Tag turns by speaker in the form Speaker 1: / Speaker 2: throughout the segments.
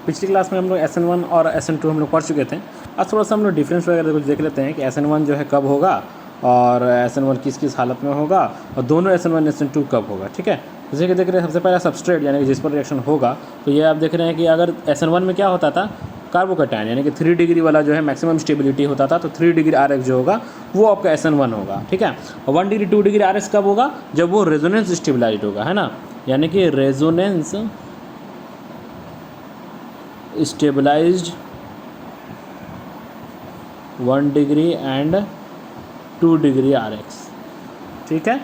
Speaker 1: पिछली क्लास में हम लोग SN1 और SN2 हम लोग पढ़ चुके थे। आज थोड़ा सा हम लोग डिफरेंस वगैरह कुछ देख लेते हैं कि SN1 जो है कब होगा और SN1 किस किस हालत में होगा और दोनों SN1 SN2 कब होगा। ठीक है, जैसे कि देख रहे हैं सबसे पहला सबस्ट्रेट यानी कि जिस पर रिएक्शन होगा, तो ये आप देख रहे हैं कि अगर SN1 में क्या होता था, कार्बोकैटायन यानी कि 3 डिग्री वाला जो है मैक्सिमम स्टेबिलिटी होता था, तो 3 डिग्री RX जो होगा वो आपका SN1 होगा। ठीक है, और 1 डिग्री 2 डिग्री RX कब होगा, जब वो रेजोनेंस स्टेबलाइज्ड होगा, है ना, यानी कि resonance stabilised 1 degree and 2 degree RX। ठीक है,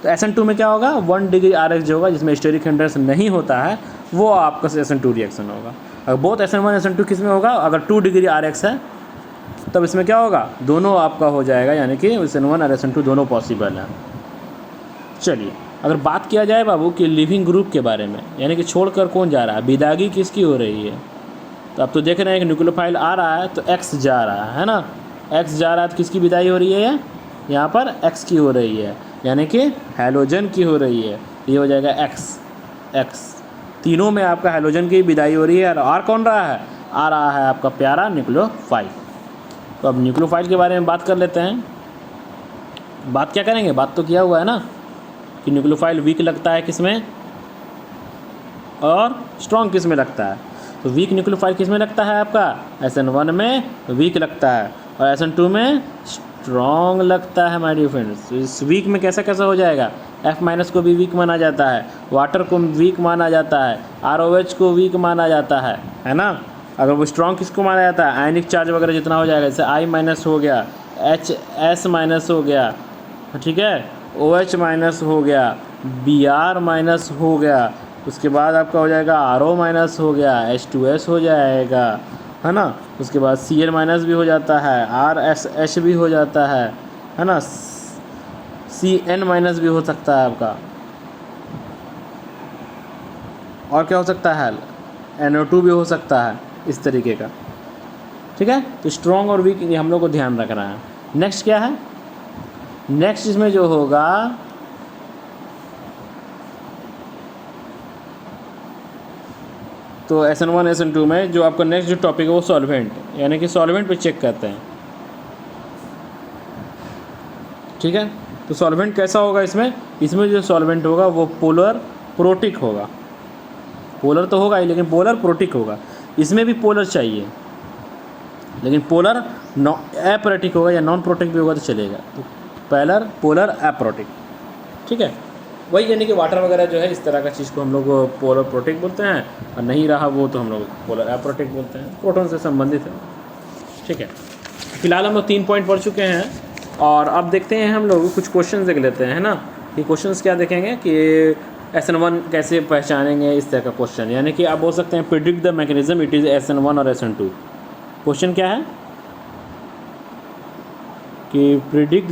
Speaker 1: तो SN2 में क्या होगा, 1 डिग्री RX जो होगा जिसमें स्टेरिक हिंड्रेंस नहीं होता है वो आपका SN2 रिएक्शन होगा। अगर बोथ SN1 SN2 किस में होगा, अगर 2 डिग्री RX है तब इसमें क्या होगा, दोनों आपका हो जाएगा, यानी कि SN1 और SN2 दोनों पॉसिबल है। चलिए, अगर बात किया जाए बाबू कि लिविंग ग्रुप के बारे में, यानी कि छोड़कर कौन जा रहा है, विदागी किसकी हो रही है, तो अब तो देख रहे हैं कि न्यूक्लियोफाइल आ रहा है तो X जा रहा है ना, X जा रहा है तो किसकी विदाई हो रही है, यहाँ पर X की हो रही है, यानी कि हैलोजन की हो रही है, ये हो जाएगा X। तीनों में आपका हैलोजन की विदाई हो रही है। और कौन रहा है, आ रहा है आपका प्यारा न्यूक्लियोफाइल। तो अब न्यूक्लियोफाइल के बारे में बात कर लेते हैं। बात क्या करेंगे, बात तो किया हुआ है ना कि न्यूक्लियोफाइल वीक लगता है किसमें और स्ट्रॉन्ग किस में लगता है। तो वीक न्यूक्लियोफाइल किस में लगता है, आपका SN1 में वीक लगता है और SN2 में स्ट्रॉन्ग लगता है माय डियर फ्रेंड्स। इस वीक में कैसा कैसा हो जाएगा, F- को भी वीक माना जाता है, वाटर को वीक माना जाता है, ROH को वीक माना जाता है ना। अगर वो स्ट्रॉन्ग किसको माना जाता है, आयनिक चार्ज वगैरह जितना हो जाएगा, जैसे I- हो गया, HS- हो गया, ठीक है, OH- हो गया, Br- हो गया, उसके बाद आपका हो जाएगा RO- हो गया, H2S हो जाएगा, है ना, उसके बाद Cl- भी हो जाता है, RSH भी हो जाता है ना, CN- भी हो सकता है आपका, और क्या हो सकता है, NO2 भी हो सकता है, इस तरीके का। ठीक है, तो स्ट्रॉन्ग और वीक हम लोग को ध्यान रखना है। नेक्स्ट क्या है, नेक्स्ट इसमें जो होगा तो SN1 SN2 में जो आपका नेक्स्ट जो टॉपिक है वो सॉल्वेंट, यानी कि सॉल्वेंट पे चेक करते हैं। ठीक है, तो सॉल्वेंट कैसा होगा, इसमें जो सॉल्वेंट होगा वो पोलर प्रोटिक होगा। पोलर तो होगा ही, लेकिन पोलर प्रोटिक होगा। इसमें भी पोलर चाहिए, लेकिन पोलर एप्रोटिक होगा या नॉन प्रोटिक भी होगा तो चलेगा। तो पोलर एप्रोटिक, ठीक है, वही यानी कि वाटर वगैरह जो है इस तरह का चीज़ को हम लोग पोलर प्रोटिक बोलते हैं, और नहीं रहा वो तो हम लोग पोलर एप्रोटिक बोलते हैं, प्रोटॉन से संबंधित है। ठीक है, फिलहाल हम लोग 3 पॉइंट पढ़ चुके हैं और अब देखते हैं हम लोग कुछ क्वेश्चन देख लेते हैं, है ना। ये क्वेश्चंस क्या देखेंगे कि SN1 कैसे पहचानेंगे, इस तरह का क्वेश्चन, यानी कि आप बोल सकते हैं predict the mechanism it is SN1 और SN2। क्वेश्चन क्या है कि प्रिडिक्ट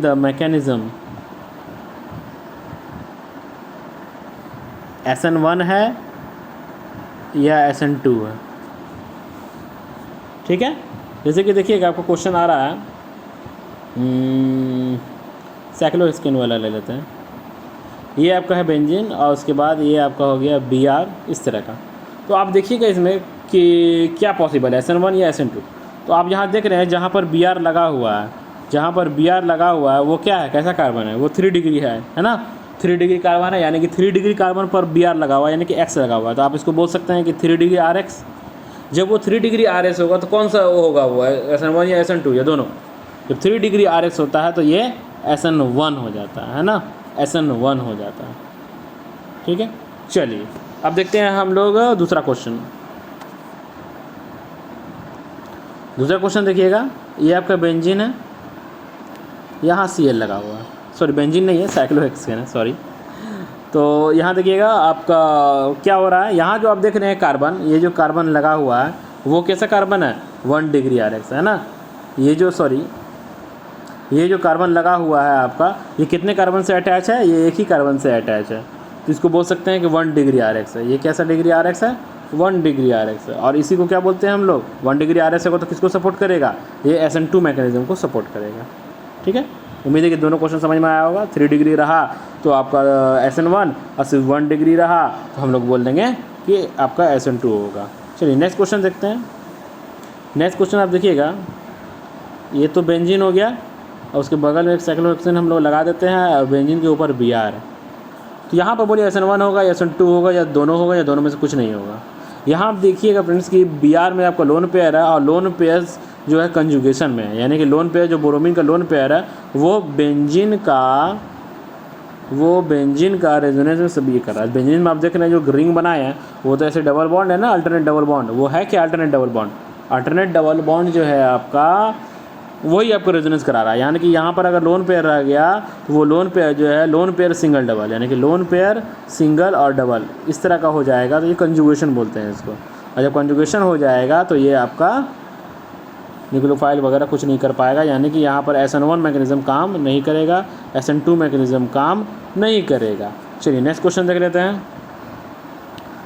Speaker 1: द मैकेनिज्म SN1 है या SN2 है। ठीक है, जैसे कि देखिएगा आपको क्वेश्चन आ रहा है, साइक्लोहेक्सेन वाला ले लेते हैं। ये आपका है बेंजीन और उसके बाद ये आपका हो गया Br, इस तरह का। तो आप देखिएगा इसमें कि क्या पॉसिबल है, SN1 या SN2। तो आप यहाँ देख रहे हैं जहाँ पर Br लगा हुआ है, वो क्या है, कैसा कार्बन है, वो 3 डिग्री है ना, 3 डिग्री कार्बन है, यानी कि 3 डिग्री कार्बन पर Br लगा हुआ है, यानी कि X लगा हुआ है। तो आप इसको बोल सकते हैं कि 3 डिग्री RX। जब वो 3 डिग्री RS होगा तो कौन सा होगा, वो SN1 या SN2 या दोनों। जब 3 डिग्री RX होता है तो ये SN1 हो जाता है ना, SN1 हो जाता है। ठीक है, चलिए अब देखते हैं हम लोग दूसरा क्वेश्चन। देखिएगा, ये आपका बेंजीन है, यहाँ Cl लगा हुआ है, सॉरी बेंजीन नहीं है, साइक्लोहेक्सेन है, सॉरी। तो यहाँ देखिएगा आपका क्या हो रहा है, यहाँ जो आप देख रहे हैं कार्बन, ये जो कार्बन लगा हुआ है वो कैसा कार्बन है, 1 डिग्री RX, है ना। ये जो कार्बन लगा हुआ है आपका, ये कितने कार्बन से अटैच है, ये एक ही कार्बन से अटैच है, तो इसको बोल सकते हैं कि 1 डिग्री RX है। ये कैसा डिग्री RX है, 1 डिग्री RX है। और इसी को क्या बोलते हैं हम लोग, 1 डिग्री RX होगा तो किसको सपोर्ट करेगा, ये SN2 मैकेनिज्म को सपोर्ट करेगा। ठीक है, उम्मीद है कि दोनों क्वेश्चन समझ में आया होगा। 3 डिग्री रहा तो आपका SN1 और सिर्फ 1 डिग्री रहा तो हम लोग बोल देंगे कि आपका SN2 होगा। चलिए नेक्स्ट क्वेश्चन देखते हैं। नेक्स्ट क्वेश्चन आप देखिएगा, ये तो बेंजीन हो गया और उसके बगल में एक साइक्लोहेक्सेन हम लोग लगा देते हैं और बेंजीन के ऊपर Br है। तो यहाँ पर बोलिए SN1 होगा या SN2 होगा या दोनों में से कुछ नहीं होगा। यहाँ आप देखिएगा फ्रेंड्स कि Br में आपका लोन पेयर है और लोन पेयर्स जो है कंजुगेशन में है, यानी कि लोन पेयर जो ब्रोमीन का लोन पेयर है वो बेंजीन का रेजोनेंस में सब ये कर रहा है। बेंजीन में आप देख रहे हैं जो रिंग बनाए हैं वो तो ऐसे डबल बॉन्ड है ना, अल्टरनेट डबल बॉन्ड, वो है क्या alternate double bond. Alternate double bond जो है आपका वही आपको रेजोनेंस करा रहा है, यानी कि यहाँ पर अगर लोन पेयर रह गया तो वो लोन पेयर जो है लोन पेयर सिंगल डबल, यानी कि लोन पेयर सिंगल और डबल इस तरह का हो जाएगा, तो ये कंजुगेशन बोलते हैं इसको। और जब कंजुगेशन हो जाएगा तो ये आपका न्यूक्लियोफाइल वगैरह कुछ नहीं कर पाएगा, यानी कि यहाँ पर SN1 मैकेनिज़्म काम नहीं करेगा, SN2 मैकेनिज़्म काम नहीं करेगा। चलिए नेक्स्ट क्वेश्चन देख लेते हैं।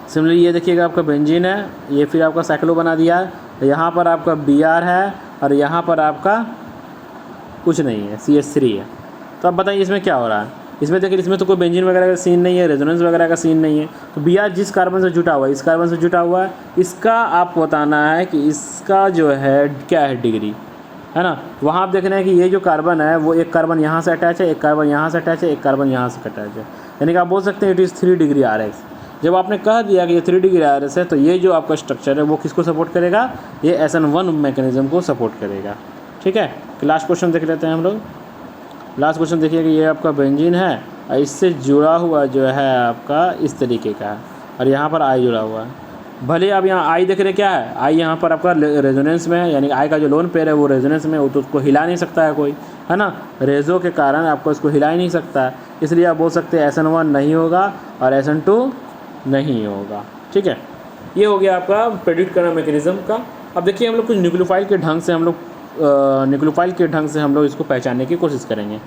Speaker 1: सिमिलरली ये देखिएगा आपका बेंजीन है, ये फिर आपका साइक्लो बना दिया, यहाँ पर आपका Br है और यहाँ पर आपका कुछ नहीं है, CH3 है। तो अब बताइए इसमें क्या हो रहा है। इसमें देखिए इसमें तो कोई बेंजीन वगैरह का सीन नहीं है, रेजोनेंस वगैरह का सीन नहीं है। तो Br जिस कार्बन से जुटा हुआ है, इस कार्बन से जुटा हुआ है, इसका आप बताना है कि इसका जो है क्या है डिग्री, है ना। वहाँ आप देख रहे हैं कि ये जो कार्बन है वो एक कार्बन यहाँ से अटैच है, एक कार्बन यहाँ से अटैच है, एक कार्बन यहाँ से अटैच है, यानी कि आप बोल सकते हैं इट इज़ 3 डिग्री RX। जब आपने कह दिया कि ये 3 डिग्री RX है तो ये जो आपका स्ट्रक्चर है वो किसको सपोर्ट करेगा, ये SN1 मैकेनिज़्म को सपोर्ट करेगा। ठीक है, लास्ट क्वेश्चन देख लेते हैं हम लोग। लास्ट क्वेश्चन देखिए कि ये आपका बेंजीन है और इससे जुड़ा हुआ जो है आपका इस तरीके का है और यहाँ पर I जुड़ा हुआ है। भले आप यहाँ I देख रहे क्या है, I यहाँ पर आपका रेजोनेंस में है, यानी I का जो लोन पेयर है वो रेजोनेंस में, वो तो उसको हिला नहीं सकता है कोई, है ना। रेजो के कारण आपको इसको हिला ही नहीं सकता है, इसलिए आप बोल सकते हैं SN1 नहीं होगा और SN2 नहीं होगा। ठीक है, ये हो गया आपका प्रेडिक्ट करना मैकेनिज़्म का। अब देखिए हम लोग कुछ न्यूक्लियोफाइल के ढंग से हम लोग इसको पहचानने की कोशिश करेंगे।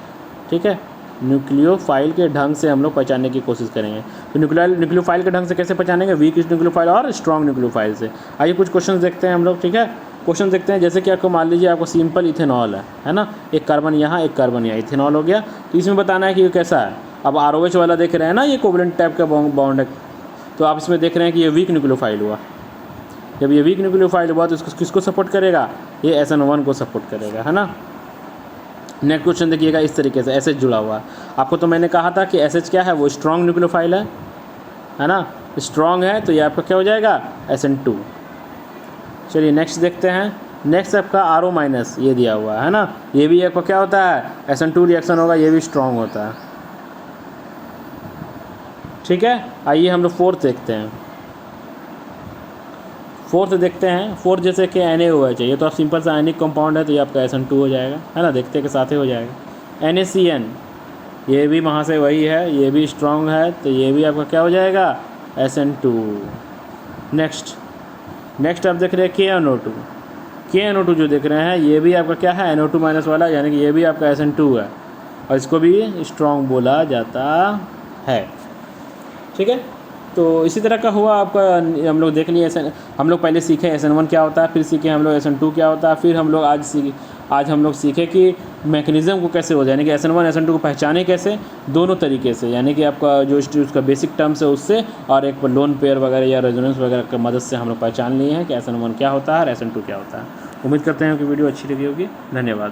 Speaker 1: ठीक है, न्यूक्लियोफाइल के ढंग से हम लोग पहचानने की कोशिश करेंगे। तो न्यूक्लियोफाइल के ढंग से कैसे पहचानेंगे, वीक न्यूक्लियोफाइल और स्ट्रॉन्ग न्यूक्लियोफाइल से। आइए कुछ क्वेश्चन देखते हैं हम लोग। ठीक है, क्वेश्चन देखते हैं। जैसे कि आपको मान लीजिए आपको सिंपल इथेनॉल है ना, एक कार्बन यहाँ एक कार्बन यहाँ, इथेनॉल हो गया। तो इसमें बताना है कि ये कैसा है। अब ROH वाला देख रहे हैं ना, ये कोवलेंट टाइप का बॉन्ड है, तो आप इसमें देख रहे हैं कि ये वीक न्यूक्लियोफाइल हुआ। जब ये वीक न्यूक्लियोफाइल हुआ तो इसको किसको सपोर्ट करेगा, ये SN1 को सपोर्ट करेगा, है ना। नेक्स्ट क्वेश्चन देखिएगा इस तरीके से, SH जुड़ा हुआ है। आपको तो मैंने कहा था कि SH क्या है, वो स्ट्रॉन्ग न्यूक्लियोफाइल है ना, स्ट्रॉन्ग है, तो ये आपका क्या हो जाएगा SN2। चलिए नेक्स्ट देखते हैं। नेक्स्ट आपका RO- ये दिया हुआ है ना, ये भी आपका क्या होता है SN2 रिएक्शन होगा, ये भी स्ट्रॉन्ग होता है। ठीक है, आइए हम लोग फोर्थ देखते हैं। फोर्थ जैसे कि NaOH चाहिए, तो आप सिंपल सा आयनिक कंपाउंड है तो ये आपका SN2 हो जाएगा, है ना, देखते के साथ ही हो जाएगा। NaCN ये भी वहाँ से वही है, ये भी स्ट्रॉन्ग है, तो ये भी आपका क्या हो जाएगा SN2। नेक्स्ट आप देख रहे हैं KNO2 जो देख रहे हैं ये भी आपका क्या है NO2- वाला, यानी कि ये भी आपका SN2 है और इसको भी स्ट्रॉन्ग बोला जाता है। ठीक है, तो इसी तरह का हुआ आपका। हम लोग देख लिए हम लोग पहले सीखे SN1 क्या होता है, फिर सीखे हम लोग SN2 क्या होता है, फिर हम लोग आज हम लोग सीखे कि मैकेनिज़्म को कैसे हो जाए, यानी कि SN1 SN2 को पहचाने कैसे, दोनों तरीके से, यानी कि आपका जो उसका बेसिक टर्म्स है उससे और एक लोन पेयर वगैरह या रेजोनेंस वगैरह की मदद से हम लोग पहचान लिए हैं कि SN1 क्या होता है और SN2 क्या होता है। उम्मीद करते हैं कि वीडियो अच्छी लगी होगी। धन्यवाद।